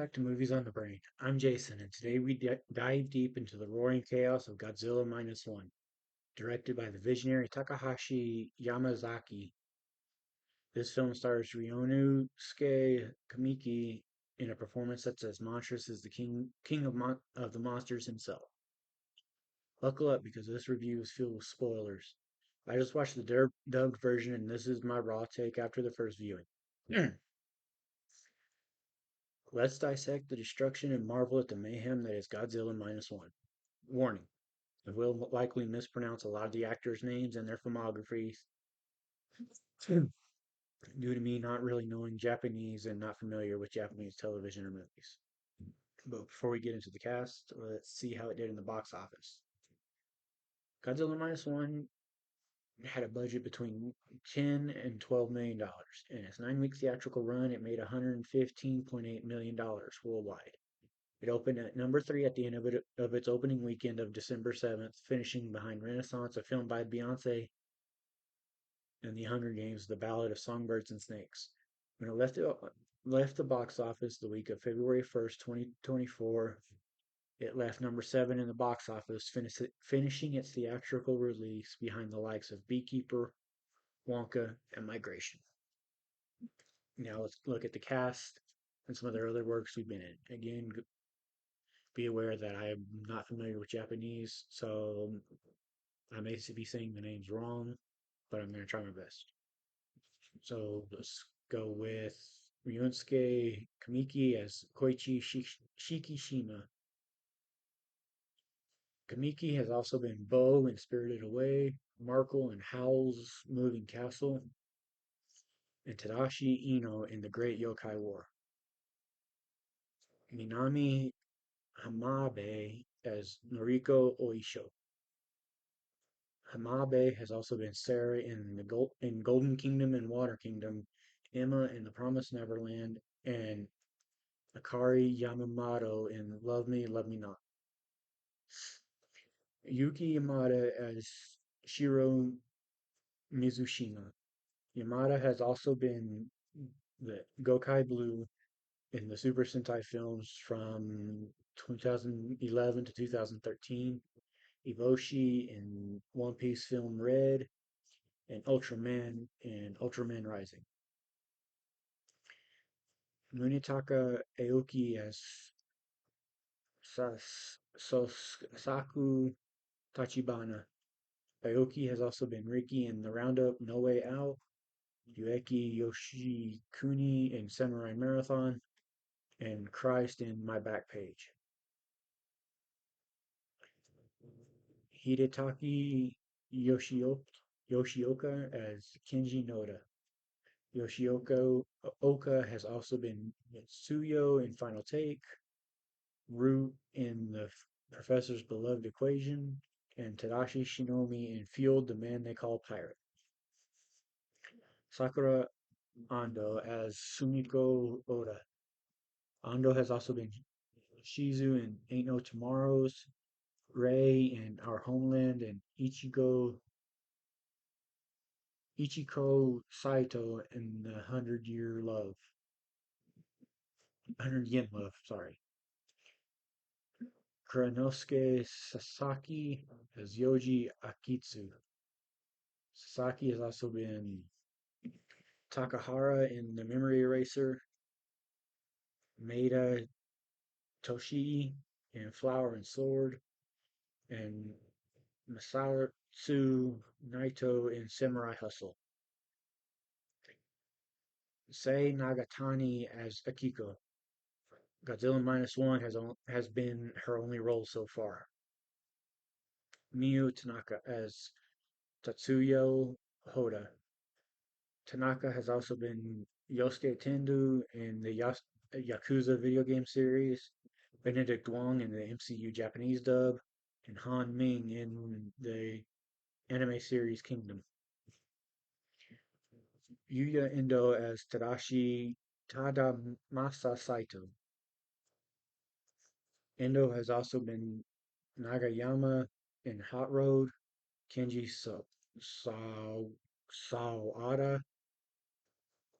back to Movies on the Brain. I'm Jason, and today we dive deep into the roaring chaos of Godzilla Minus One, directed by the visionary Takahashi Yamazaki. This film stars Ryunosuke Kamiki in a performance that's as monstrous as the king of the monsters himself. Buckle up because this review is filled with spoilers. I just watched the dubbed version, and this is my raw take after the first viewing. Let's dissect the destruction and marvel at the mayhem that is Godzilla Minus One. Warning: I will likely mispronounce a lot of the actors' names and their filmographies due to me not really knowing Japanese and not familiar with Japanese television or movies. But before we get into the cast, let's see how it did in the box office. Godzilla Minus One had a budget between $10 and $12 million. In its 9 week theatrical run, it made $115.8 million worldwide. It opened at number 3 at the end of its opening weekend of December 7th, finishing behind Renaissance, a film by Beyonce, and The Hunger Games: The Ballad of Songbirds and Snakes. When it left the box office the week of February 1st, 2024, it left number 7 in the box office, finishing its theatrical release behind the likes of Beekeeper, Wonka, and Migration. Now let's look at the cast and some of their other works we've been in. Again, be aware that I am not familiar with Japanese, so I may be saying the names wrong, but I'm going to try my best. So let's go with Ryunosuke Kamiki as Koichi Shikishima. Kamiki has also been Bo in Spirited Away, Markle in Howl's Moving Castle, and Tadashi Ino in The Great Yokai War. Minami Hamabe as Noriko Oisho. Hamabe has also been Sarah in Golden Kingdom and Water Kingdom, Emma in The Promised Neverland, and Akari Yamamoto in Love Me Not. Yuki Yamada as Shiro Mizushima. Yamada has also been the Gokai Blue in the Super Sentai films from 2011 to 2013, Iboshi in One Piece film Red, and Ultraman in Ultraman Rising. Munetaka Aoki as Saku Tachibana. Aoki has also been Riki in The Roundup No Way Out, Yueki Yoshikuni in Samurai Marathon, and Christ in My Back Page. Hidetaki Yoshioka as Kenji Noda. Oka has also been Tsuyo in Final Take, Root in The Professor's Beloved Equation, and Tadashi Shinomi in Fueled, the Man They Call Pirate. Sakura Ando as Sumiko Oda. Ando has also been Shizu in Ain't No Tomorrows, Rei in Our Homeland, and Ichiko Saito in The 100 Yen Love, sorry. Kuranosuke Sasaki as Yoji Akitsu. Sasaki has also been Takahara in The Memory Eraser, Maeda Toshii in Flower and Sword, and Masaratsu Naito in Samurai Hustle. Sei Nagatani as Akiko. Godzilla Minus One has been her only role so far. Miyu Tanaka as Tatsuyo Hoda. Tanaka has also been Yosuke Tendu in the Yakuza video game series, Benedict Wong in the MCU Japanese dub, and Han Ming in the anime series Kingdom. Yuya Endo as Tadashi Tadamasa Saito. Endo has also been Nagayama in Hot Road, Kenji Sawada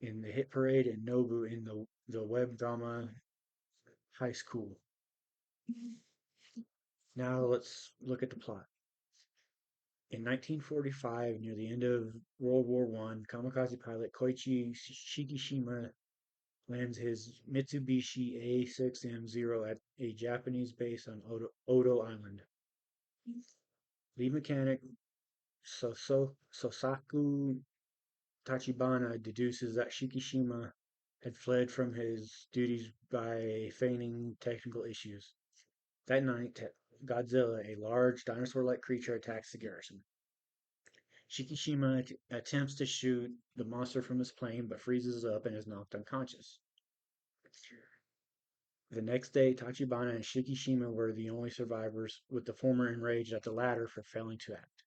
in The Hit Parade, and Nobu in the web drama high school. Now let's look at the plot. In 1945, near the end of World War I, kamikaze pilot Koichi Shikishima lands his Mitsubishi A6M0 at a Japanese base on Odo Island. Lead mechanic Sosaku Tachibana deduces that Shikishima had fled from his duties by feigning technical issues. That night, Godzilla, a large dinosaur-like creature, attacks the garrison. Shikishima attempts to shoot the monster from his plane, but freezes up and is knocked unconscious. The next day, Tachibana and Shikishima were the only survivors, with the former enraged at the latter for failing to act.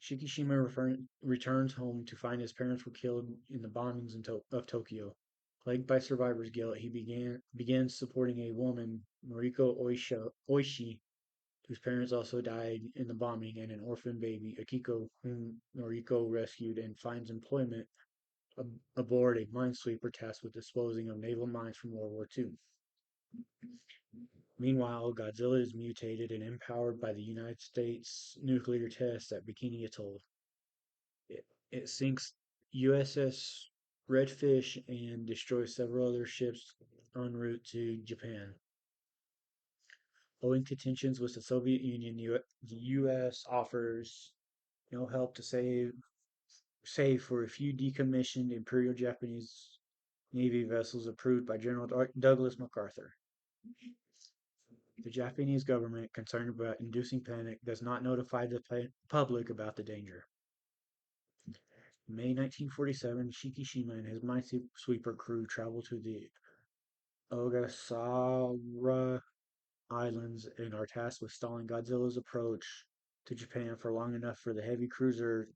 Shikishima returns home to find his parents were killed in the bombings of Tokyo. Plagued by survivor's guilt, he begins supporting a woman, Noriko Oishi, whose parents also died in the bombing, and an orphan baby, Akiko, whom Noriko rescued and finds employment aboard a minesweeper tasked with disposing of naval mines from World War II. Meanwhile, Godzilla is mutated and empowered by the United States nuclear tests at Bikini Atoll. It sinks USS Redfish and destroys several other ships en route to Japan. Owing to tensions with the Soviet Union, the U.S. offers no help to save for a few decommissioned Imperial Japanese Navy vessels approved by General Douglas MacArthur. The Japanese government, concerned about inducing panic, does not notify the public about the danger. In May 1947, Shikishima and his minesweeper crew travel to the Ogasawara Islands and are tasked with stalling Godzilla's approach to Japan for long enough for the heavy cruiser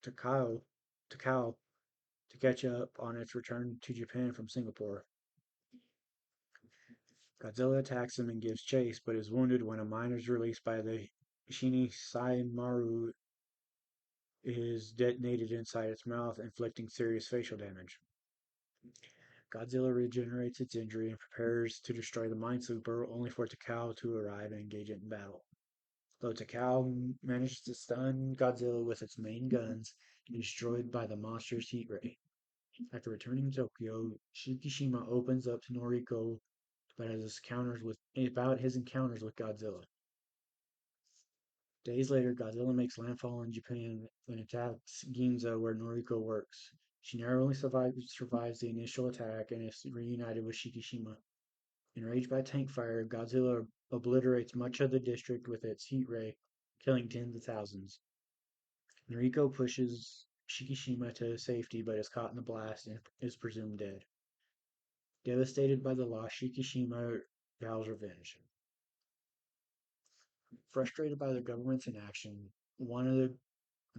Takao, Takao to catch up on its return to Japan from Singapore. Godzilla attacks him and gives chase, but is wounded when a mine is released by the Shinisaimaru is detonated inside its mouth, inflicting serious facial damage. Godzilla regenerates its injury and prepares to destroy the minesweeper, only for Takao to arrive and engage it in battle. Though Takao manages to stun Godzilla with its main guns, it is destroyed by the monster's heat ray. After returning to Tokyo, Shikishima opens up to Noriko about his encounters with Godzilla. Days later, Godzilla makes landfall in Japan and attacks Ginza, where Noriko works. She narrowly survives the initial attack and is reunited with Shikishima. Enraged by tank fire, Godzilla obliterates much of the district with its heat ray, killing tens of thousands. Noriko pushes Shikishima to safety but is caught in the blast and is presumed dead. Devastated by the loss, Shikishima vows revenge. Frustrated by the government's inaction, one of the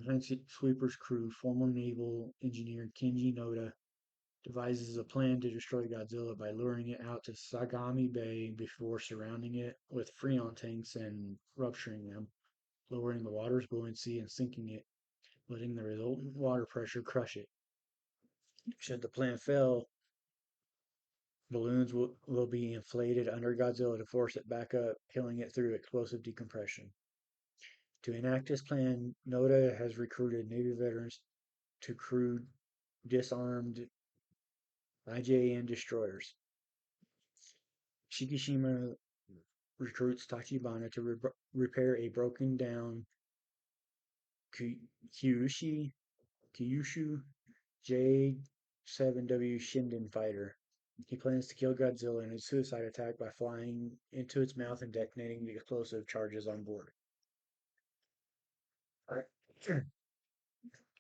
Minesweeper's crew, former naval engineer Kenji Noda, devises a plan to destroy Godzilla by luring it out to Sagami Bay before surrounding it with Freon tanks and rupturing them, lowering the water's buoyancy and sinking it, letting the resultant water pressure crush it. Should the plan fail, balloons will be inflated under Godzilla to force it back up, killing it through explosive decompression. To enact his plan, Noda has recruited Navy veterans to crew disarmed IJN destroyers. Shikishima recruits Tachibana to repair a broken down Kyushu J-7W Shinden fighter. He plans to kill Godzilla in a suicide attack by flying into its mouth and detonating the explosive charges on board.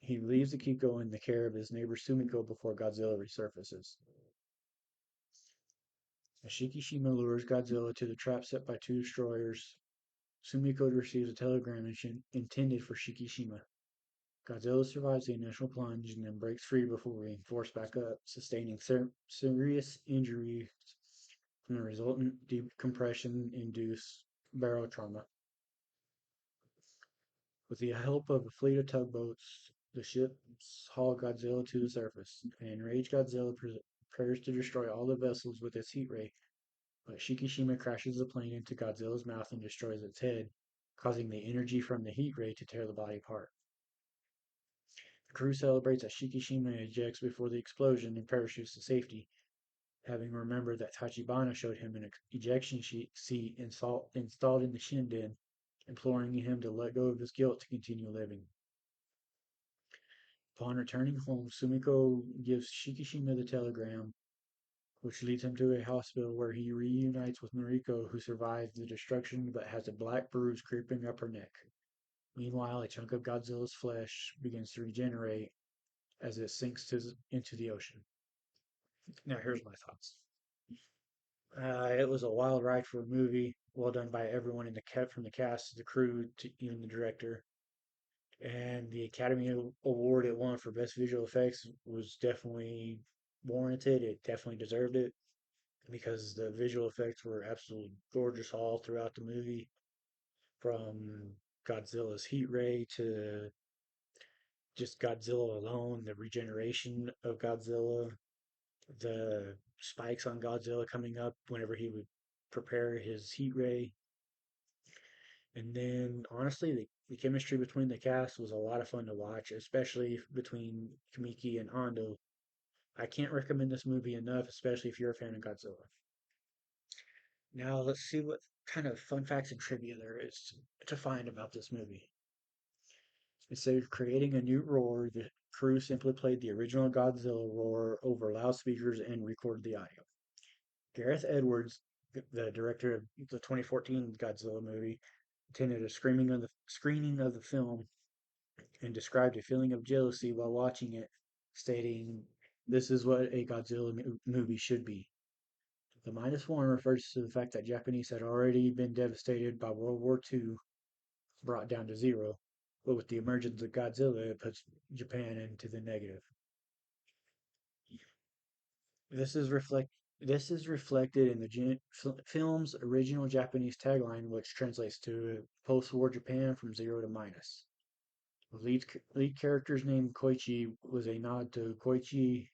He leaves Akiko in the care of his neighbor Sumiko before Godzilla resurfaces. As Shikishima lures Godzilla to the trap set by two destroyers, Sumiko receives a telegram intended for Shikishima. Godzilla survives the initial plunge and then breaks free before being forced back up, sustaining serious injuries from the resultant decompression-induced barotrauma. With the help of a fleet of tugboats, the ships haul Godzilla to the surface. An enraged Godzilla prepares to destroy all the vessels with its heat ray, but Shikishima crashes the plane into Godzilla's mouth and destroys its head, causing the energy from the heat ray to tear the body apart. The crew celebrates as Shikishima ejects before the explosion and parachutes to safety, having remembered that Tachibana showed him an ejection seat installed in the Shinden, imploring him to let go of his guilt to continue living. Upon returning home, Sumiko gives Shikishima the telegram, which leads him to a hospital where he reunites with Noriko, who survived the destruction but has a black bruise creeping up her neck. Meanwhile, a chunk of Godzilla's flesh begins to regenerate as it into the ocean. Now, here's my thoughts. It was a wild ride for a movie, well done by everyone in from the cast to the crew to even the director. And the Academy Award it won for Best Visual Effects was definitely warranted. It definitely deserved it because the visual effects were absolutely gorgeous all throughout the movie, from Godzilla's heat ray to just Godzilla alone, the regeneration of Godzilla, the spikes on Godzilla coming up whenever he would prepare his heat ray. And then, honestly, the chemistry between the cast was a lot of fun to watch, especially between Kamiki and Ando. I can't recommend this movie enough, especially if you're a fan of Godzilla. Now, let's see what kind of fun facts and trivia there is to find about this movie. Instead of creating a new roar, the crew simply played the original Godzilla roar over loudspeakers and recorded the audio. Gareth Edwards, the director of the 2014 Godzilla movie, attended a screening of the film and described a feeling of jealousy while watching it, stating, "This is what a Godzilla movie should be." The -1 refers to the fact that Japanese had already been devastated by World War II, brought down to zero, but with the emergence of Godzilla, it puts Japan into the negative. This is reflect this is reflected in the film's original Japanese tagline, which translates to "post-war Japan from zero to minus." The lead character's name Koichi was a nod to Koichi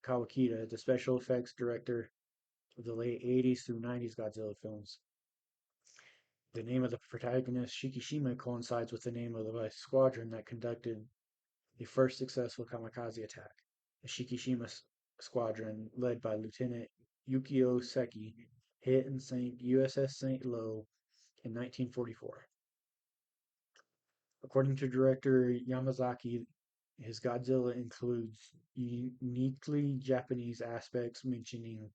Kawakita, the special effects director of the late 80s through 90s Godzilla films. The name of the protagonist, Shikishima, coincides with the name of the squadron that conducted the first successful kamikaze attack, the Shikishima Squadron, led by Lieutenant Yukio Seki, hit and sank USS St. Lo in 1944. According to director Yamazaki, his Godzilla includes uniquely Japanese aspects, mentioning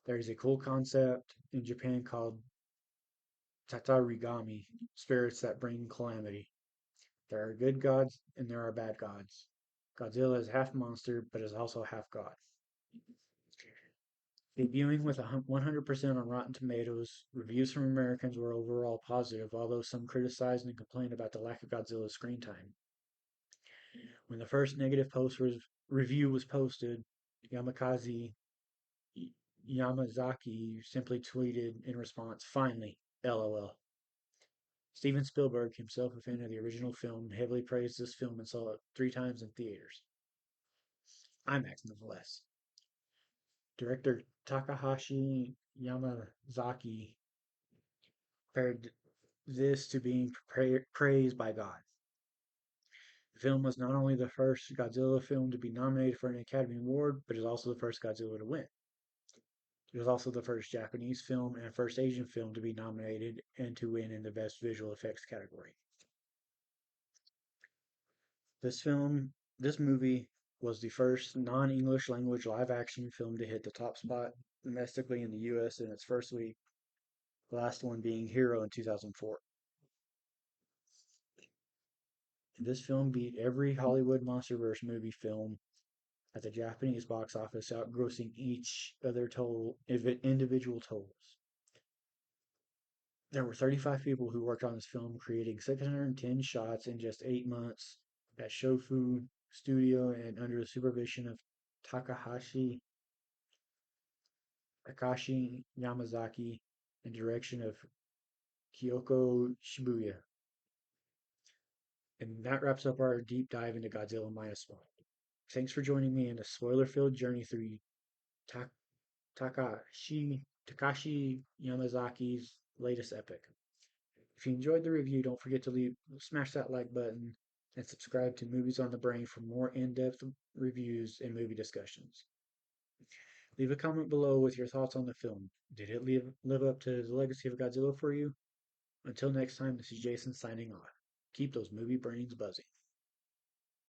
there is a cool concept in Japan called tatarigami, spirits that bring calamity. There are good gods and there are bad gods. Godzilla is half monster, but is also half god. Debuting with 100% on Rotten Tomatoes, reviews from Americans were overall positive, although some criticized and complained about the lack of Godzilla screen time. When the first negative review was posted, Yamakazi Yamazaki simply tweeted in response, "Finally, LOL." Steven Spielberg, himself a fan of the original film, heavily praised this film and saw it 3 times in theaters. IMAX, nonetheless. Director Takahashi Yamazaki compared this to being praised by God. The film was not only the first Godzilla film to be nominated for an Academy Award, but is also the first Godzilla to win. It was also the first Japanese film and first Asian film to be nominated and to win in the Best Visual Effects category. This movie was the first non-English language live-action film to hit the top spot domestically in the U.S. in its first week, the last one being Hero in 2004. This film beat every Hollywood MonsterVerse movie film at the Japanese box office, outgrossing each of their individual totals. There were 35 people who worked on this film, creating 610 shots in just 8 months at Shofu Studio and under the supervision of Takashi Yamazaki and direction of Kyoko Shibuya. And that wraps up our deep dive into Godzilla -1. Thanks for joining me in a spoiler-filled journey through Ta- Takashi Yamazaki's latest epic. If you enjoyed the review, don't forget to smash that like button and subscribe to Movies on the Brain for more in-depth reviews and movie discussions. Leave a comment below with your thoughts on the film. Did it live up to the legacy of Godzilla for you? Until next time, this is Jason signing off. Keep those movie brains buzzing.